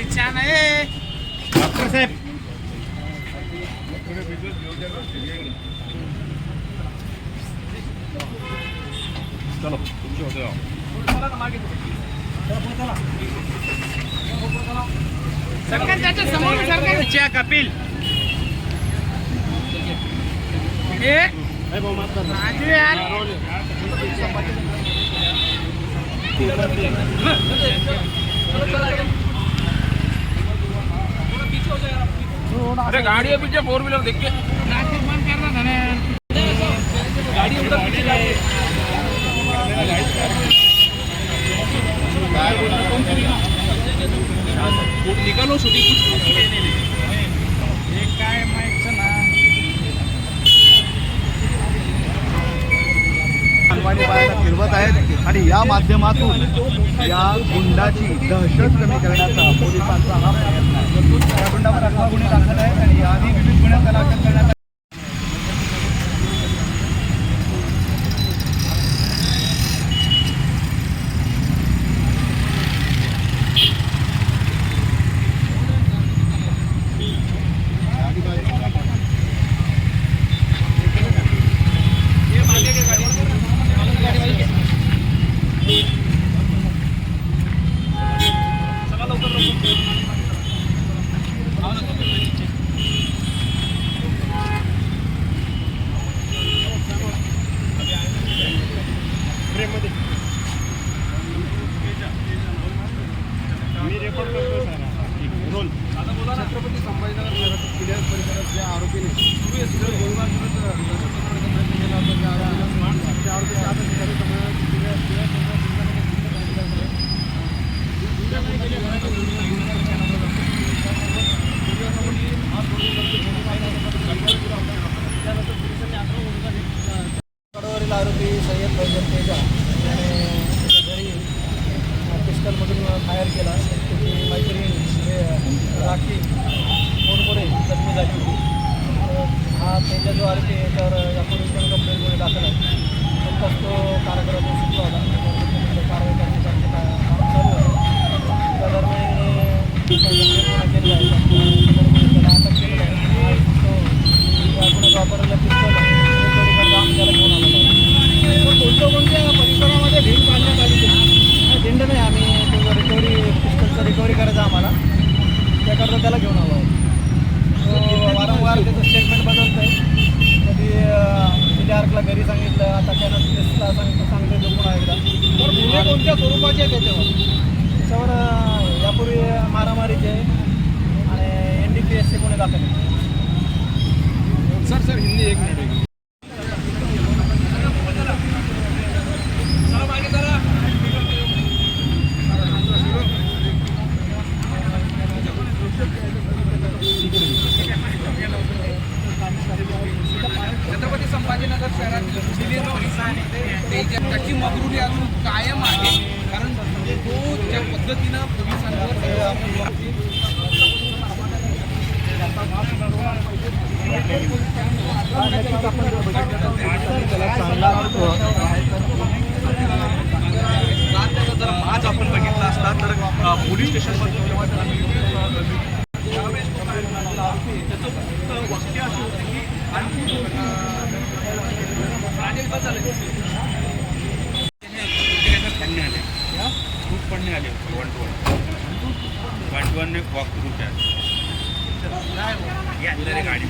छान आहे डॉक्टर साहेब. चलो तुमचे होते सरकार त्याच्या समोर सरकार कपिल अरे गाड़ी है पीछे 4 व्हीलर देख के मन करना था ना गाड़ी उधर पीछे निकालो शूटिंग काय माहिती ना हलवाणी बाळाला फिरवत आहेत आणि या माध्यमातून या गुंडाची दहशत कमी करण्याचा पोलिसांचा हा प्रयत्न आहे. या गुंडावर 11 गुन्हे दाखल आहेत आणि याआधी विविध गुन्ह्यात त्याला अटक करण्यात छत्रपती संभाजीनगर शहरातील किल्ल्यार परिसरात ज्या आरोपीने गोळीबार कडवरील आरोपी सय्यद फैजल तेजा याने त्याच्या घरी पिस्टलमधून फायर केला. त्याची मैत्रीण राखी मोरमोरे जखमी झाली होती. हा तेजा जो आरोपी आहे त्यावर यापूर्वी पण गंभीर गुन्हे दाखल आहेत. नुकताच तो कारागृहातून सुटला होता. कारवाई करण्यासाठी काम चालू आहे. त्या दरम्यान गंभीर गुन्हा केलेला आहे. त्याला अटक केलेला आहे. तो या गुन्ह्यात वापरलेला पिस्तल काम त्याला घेऊन आलेला आहे. कोणत्या परिसरामध्ये ढील बांधण्यात आली होती. झेंडा नाही, आम्ही तो रिकव्हरी पिस्टलचं रिकव्हरी करायचं आम्हाला, त्याकरता त्याला घेऊन आलो आहोत. तो वारंवार त्याचं स्टेटमेंट बदलतं आहे. कधी क्लार्कला घरी सांगितलं, आता त्यानं टेस्टला सांगते जो पुन्हा एकदा. तर गुन्हे कोणत्या स्वरूपाचे आहे त्याच्यावर यापूर्वी मारामारीचे आणि NDPSचे गुन्हे दाखल आहेत. सर हिंदी 1 मिनट छत्रपती संभाजीनगर शहरातील दिल्ली पोलिसांनी त्याची मगरुरी अजून कायम आहे. कारण तो ज्या पद्धतीनं पोलिसांवर जर आज आपण बघितला असता तर पोलीस स्टेशनमध्ये जेव्हा त्याचं फक्त वाक्य असं होतं की खूप पडणे आले 1-to-1 वॉक थ्रू गाडी